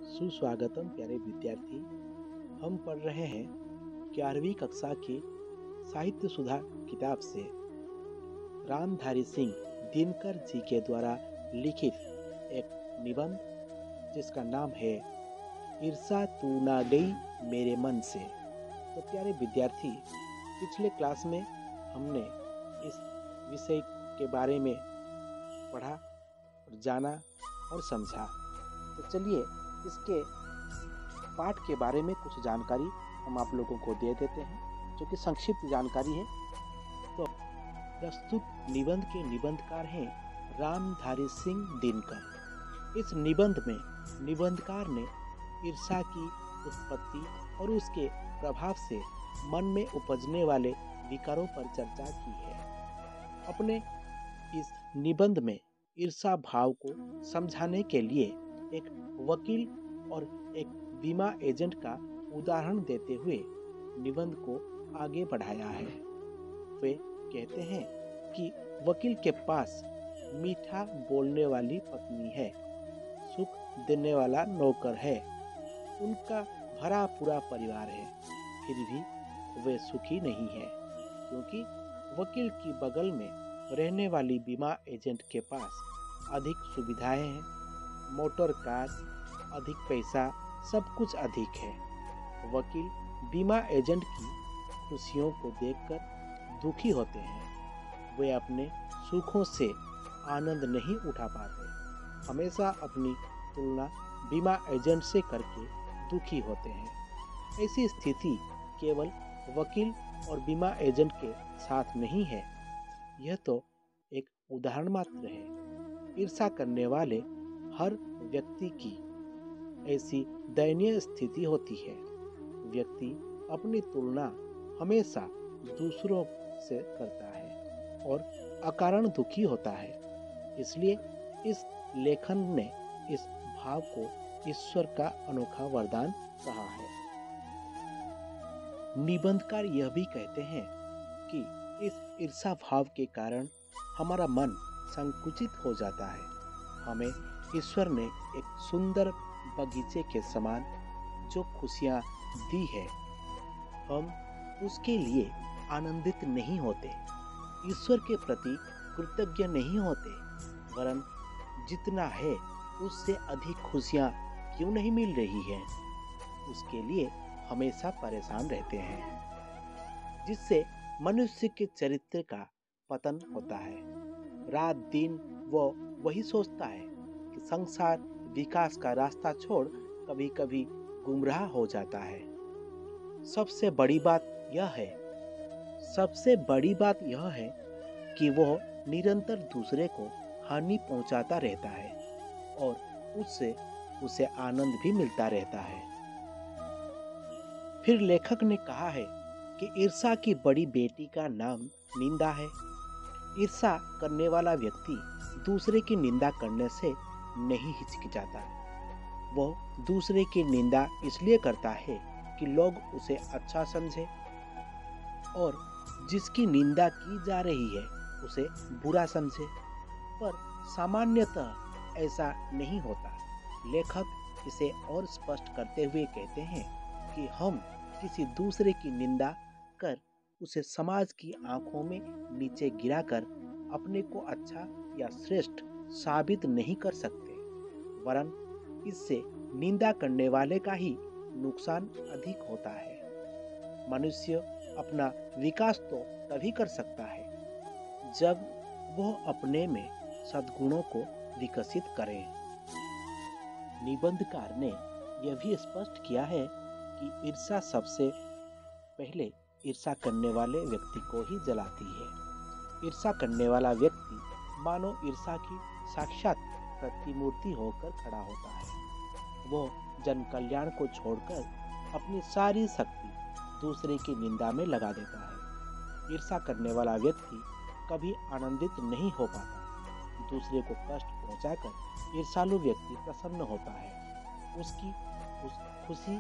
सुस्वागतम प्यारे विद्यार्थी। हम पढ़ रहे हैं 11वीं कक्षा की साहित्य सुधा किताब से रामधारी सिंह दिनकर जी के द्वारा लिखित एक निबंध जिसका नाम है ईर्षा तू ना गई मेरे मन से। तो प्यारे विद्यार्थी, पिछले क्लास में हमने इस विषय के बारे में पढ़ा और जाना और समझा। तो चलिए इसके पाठ के बारे में कुछ जानकारी हम आप लोगों को दे देते हैं, जो कि संक्षिप्त जानकारी है। तो प्रस्तुत निबंध के निबंधकार हैं रामधारी सिंह दिनकर। इस निबंध में निबंधकार ने ईर्षा की उत्पत्ति और उसके प्रभाव से मन में उपजने वाले विकारों पर चर्चा की है। अपने इस निबंध में ईर्षा भाव को समझाने के लिए एक वकील और एक बीमा एजेंट का उदाहरण देते हुए निबंध को आगे बढ़ाया है। वे कहते हैं कि वकील के पास मीठा बोलने वाली पत्नी है, सुख देने वाला नौकर है, उनका भरा पूरा परिवार है, फिर भी वे सुखी नहीं है, क्योंकि वकील की बगल में रहने वाली बीमा एजेंट के पास अधिक सुविधाएं हैं, मोटर कार, अधिक पैसा, सब कुछ अधिक है। वकील बीमा एजेंट की खुशियों को देखकर दुखी होते हैं। वे अपने सुखों से आनंद नहीं उठा पाते, हमेशा अपनी तुलना बीमा एजेंट से करके दुखी होते हैं। ऐसी स्थिति केवल वकील और बीमा एजेंट के साथ नहीं है, यह तो एक उदाहरण मात्र है। ईर्षा करने वाले हर व्यक्ति की ऐसी दयनीय स्थिति होती है। व्यक्ति अपनी तुलना हमेशा दूसरों से करता है और अकारण दुखी होता है। इसलिए इस लेखन ने इस भाव को ईश्वर का अनोखा वरदान कहा है। निबंधकार यह भी कहते हैं कि इस ईर्षा भाव के कारण हमारा मन संकुचित हो जाता है। हमें ईश्वर ने एक सुंदर बगीचे के समान जो खुशियाँ दी है, हम उसके लिए आनंदित नहीं होते, ईश्वर के प्रति कृतज्ञ नहीं होते, वरन जितना है उससे अधिक खुशियाँ क्यों नहीं मिल रही है, उसके लिए हमेशा परेशान रहते हैं, जिससे मनुष्य के चरित्र का पतन होता है। रात दिन वो वही सोचता है कि संसार विकास का रास्ता छोड़ कभी कभी गुमराह हो जाता है। सबसे बड़ी बात यह है कि वह निरंतर दूसरे को हानि पहुंचाता रहता है और उससे उसे आनंद भी मिलता रहता है। फिर लेखक ने कहा है कि ईर्षा की बड़ी बेटी का नाम निंदा है। ईर्षा करने वाला व्यक्ति दूसरे की निंदा करने से नहीं हिचकिचाता। वह दूसरे की निंदा इसलिए करता है कि लोग उसे अच्छा समझे, और जिसकी निंदा की जा रही है उसे बुरा समझे। पर सामान्यतः ऐसा नहीं होता। लेखक इसे और स्पष्ट करते हुए कहते हैं कि हम किसी दूसरे की निंदा कर उसे समाज की आंखों में नीचे गिराकर अपने को अच्छा या श्रेष्ठ साबित नहीं कर सकते, वरन इससे निंदा करने वाले का ही नुकसान अधिक होता है। मनुष्य अपना विकास तो तभी कर सकता है जब वह अपने में सद्गुणों को विकसित करे। निबंधकार ने यह भी स्पष्ट किया है कि ईर्षा सबसे पहले ईर्षा करने वाले व्यक्ति को ही जलाती है। ईर्षा करने वाला व्यक्ति मानो ईर्षा की साक्षात प्रतिमूर्ति होकर खड़ा होता है। वो जन कल्याण को छोड़कर अपनी सारी शक्ति दूसरे की निंदा में लगा देता है। ईर्षा करने वाला व्यक्ति कभी आनंदित नहीं हो पाता। दूसरे को कष्ट पहुंचाकर ईर्षालु व्यक्ति प्रसन्न होता है। उसकी उस खुशी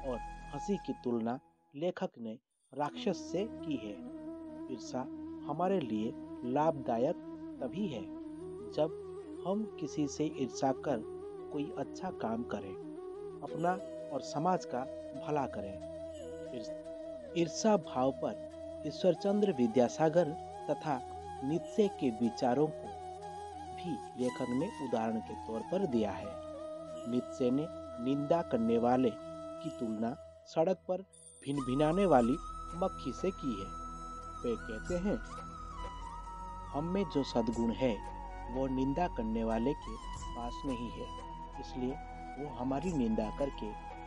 और हंसी की तुलना लेखक ने राक्षस से की है। ईर्षा हमारे लिए लाभदायक तभी है जब हम किसी से ईर्षा कर कोई अच्छा काम करें, अपना और समाज का भला करें। ईर्षा भाव पर ईश्वरचंद्र विद्यासागर तथा नीत्शे के विचारों को भी लेखक ने उदाहरण के तौर पर दिया है। नीत्शे ने निंदा करने वाले की तुलना सड़क पर भिनभिनाने वाली मक्खी से की है। वे कहते हैं, हम में जो सद्गुण है वो निंदा करने वाले के पास नहीं है, इसलिए वो हमारी निंदा करके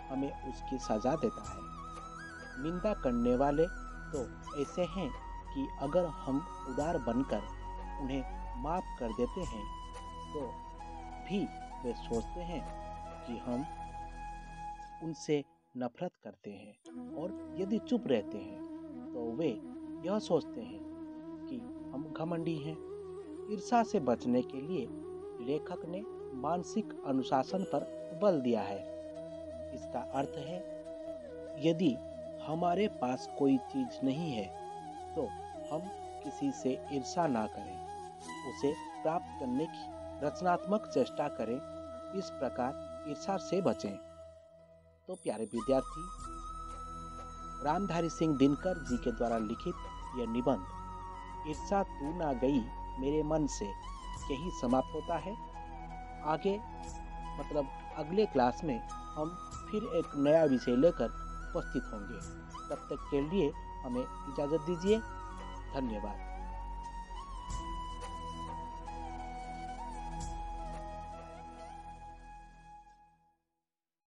हमें उसकी सजा देता है। निंदा करने वाले तो ऐसे हैं कि अगर हम उदार बनकर उन्हें माफ कर देते हैं तो भी वे सोचते हैं कि हम उनसे नफरत करते हैं, और यदि चुप रहते हैं तो वे यह सोचते हैं कि हम घमंडी हैं। ईर्ष्या से बचने के लिए लेखक ने मानसिक अनुशासन पर बल दिया है। इसका अर्थ है, यदि हमारे पास कोई चीज नहीं है तो हम किसी से ईर्ष्या ना करें, उसे प्राप्त करने की रचनात्मक चेष्टा करें। इस प्रकार ईर्ष्या से बचें। तो प्यारे विद्यार्थी, रामधारी सिंह दिनकर जी के द्वारा लिखित यह निबंध ईर्ष्या तू ना गई मेरे मन से यही समाप्त होता है। आगे अगले क्लास में हम फिर एक नया विषय लेकर उपस्थित होंगे। तब तक के लिए हमें इजाज़त दीजिए। धन्यवाद।